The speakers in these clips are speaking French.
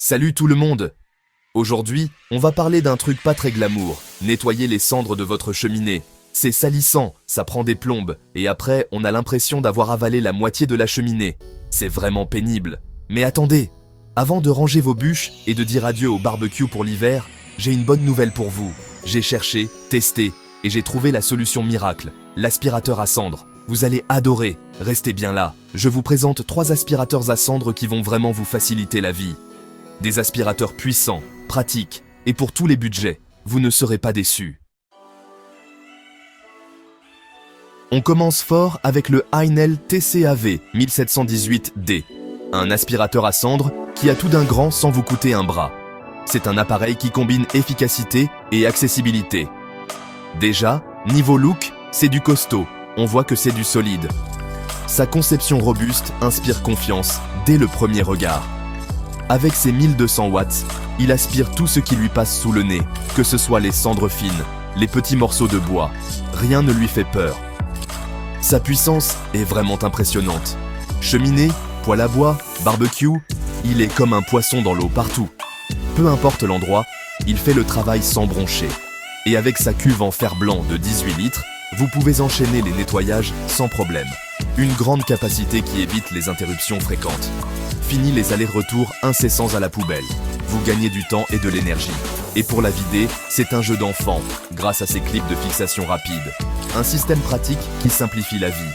Salut tout le monde! Aujourd'hui, on va parler d'un truc pas très glamour, nettoyer les cendres de votre cheminée. C'est salissant, ça prend des plombes, et après, on a l'impression d'avoir avalé la moitié de la cheminée. C'est vraiment pénible. Mais attendez! Avant de ranger vos bûches et de dire adieu au barbecue pour l'hiver, j'ai une bonne nouvelle pour vous. J'ai cherché, testé, et j'ai trouvé la solution miracle, l'aspirateur à cendres. Vous allez adorer, restez bien là. Je vous présente 3 aspirateurs à cendres qui vont vraiment vous faciliter la vie. Des aspirateurs puissants, pratiques, et pour tous les budgets, vous ne serez pas déçus. On commence fort avec le Heinel TCAV 1718D, un aspirateur à cendres qui a tout d'un grand sans vous coûter un bras. C'est un appareil qui combine efficacité et accessibilité. Déjà, niveau look, c'est du costaud, on voit que c'est du solide. Sa conception robuste inspire confiance dès le premier regard. Avec ses 1200 watts, il aspire tout ce qui lui passe sous le nez, que ce soit les cendres fines, les petits morceaux de bois. Rien ne lui fait peur. Sa puissance est vraiment impressionnante. Cheminée, poêle à bois, barbecue, il est comme un poisson dans l'eau partout. Peu importe l'endroit, il fait le travail sans broncher. Et avec sa cuve en fer blanc de 18 litres, vous pouvez enchaîner les nettoyages sans problème. Une grande capacité qui évite les interruptions fréquentes. Fini les allers-retours incessants à la poubelle. Vous gagnez du temps et de l'énergie. Et pour la vider, c'est un jeu d'enfant, grâce à ses clips de fixation rapide. Un système pratique qui simplifie la vie.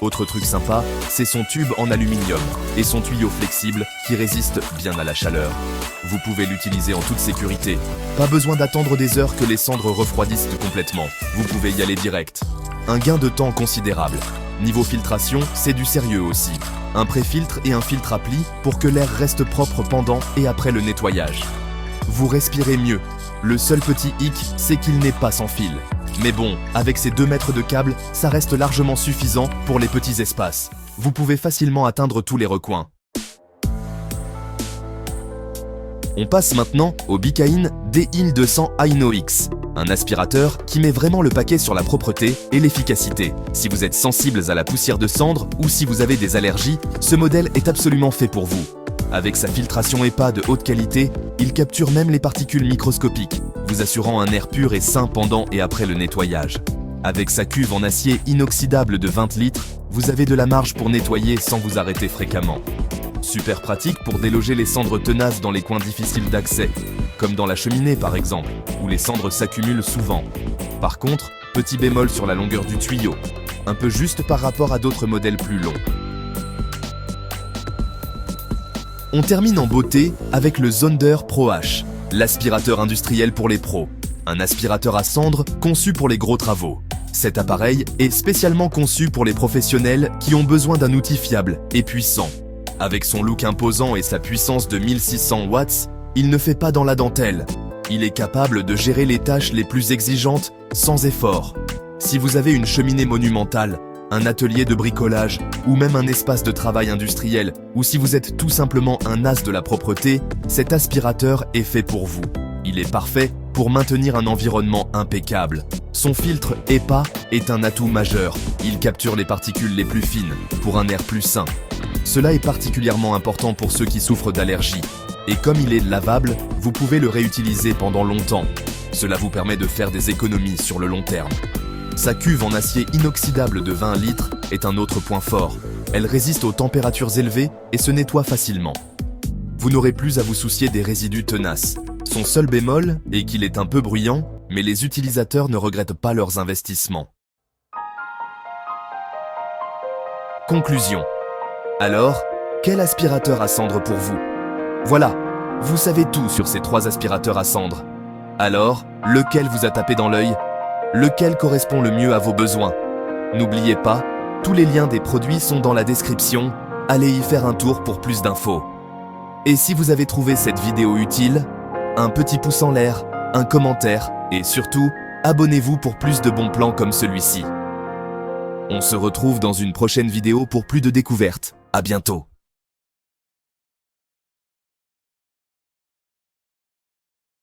Autre truc sympa, c'est son tube en aluminium et son tuyau flexible qui résiste bien à la chaleur. Vous pouvez l'utiliser en toute sécurité. Pas besoin d'attendre des heures que les cendres refroidissent complètement. Vous pouvez y aller direct. Un gain de temps considérable. Niveau filtration, c'est du sérieux aussi. Un pré-filtre et un filtre à pli pour que l'air reste propre pendant et après le nettoyage. Vous respirez mieux. Le seul petit hic, c'est qu'il n'est pas sans fil. Mais bon, avec ces 2 mètres de câble, ça reste largement suffisant pour les petits espaces. Vous pouvez facilement atteindre tous les recoins. On passe maintenant au Bikain DI200 INOX, un aspirateur qui met vraiment le paquet sur la propreté et l'efficacité. Si vous êtes sensibles à la poussière de cendre ou si vous avez des allergies, ce modèle est absolument fait pour vous. Avec sa filtration EPA de haute qualité, il capture même les particules microscopiques, vous assurant un air pur et sain pendant et après le nettoyage. Avec sa cuve en acier inoxydable de 20 litres, vous avez de la marge pour nettoyer sans vous arrêter fréquemment. Super pratique pour déloger les cendres tenaces dans les coins difficiles d'accès, comme dans la cheminée par exemple, où les cendres s'accumulent souvent. Par contre, petit bémol sur la longueur du tuyau, un peu juste par rapport à d'autres modèles plus longs. On termine en beauté avec le Zonder Pro H, l'aspirateur industriel pour les pros. Un aspirateur à cendres conçu pour les gros travaux. Cet appareil est spécialement conçu pour les professionnels qui ont besoin d'un outil fiable et puissant. Avec son look imposant et sa puissance de 1600 watts, il ne fait pas dans la dentelle. Il est capable de gérer les tâches les plus exigeantes sans effort. Si vous avez une cheminée monumentale, un atelier de bricolage ou même un espace de travail industriel, ou si vous êtes tout simplement un as de la propreté, cet aspirateur est fait pour vous. Il est parfait pour maintenir un environnement impeccable. Son filtre EPA est un atout majeur. Il capture les particules les plus fines pour un air plus sain. Cela est particulièrement important pour ceux qui souffrent d'allergies. Et comme il est lavable, vous pouvez le réutiliser pendant longtemps. Cela vous permet de faire des économies sur le long terme. Sa cuve en acier inoxydable de 20 litres est un autre point fort. Elle résiste aux températures élevées et se nettoie facilement. Vous n'aurez plus à vous soucier des résidus tenaces. Son seul bémol est qu'il est un peu bruyant, mais les utilisateurs ne regrettent pas leurs investissements. Conclusion. Alors, quel aspirateur à cendres pour vous? Voilà, vous savez tout sur ces 3 aspirateurs à cendres. Alors, lequel vous a tapé dans l'œil? Lequel correspond le mieux à vos besoins? N'oubliez pas, tous les liens des produits sont dans la description. Allez y faire un tour pour plus d'infos. Et si vous avez trouvé cette vidéo utile, un petit pouce en l'air, un commentaire et surtout, abonnez-vous pour plus de bons plans comme celui-ci. On se retrouve dans une prochaine vidéo pour plus de découvertes. À bientôt.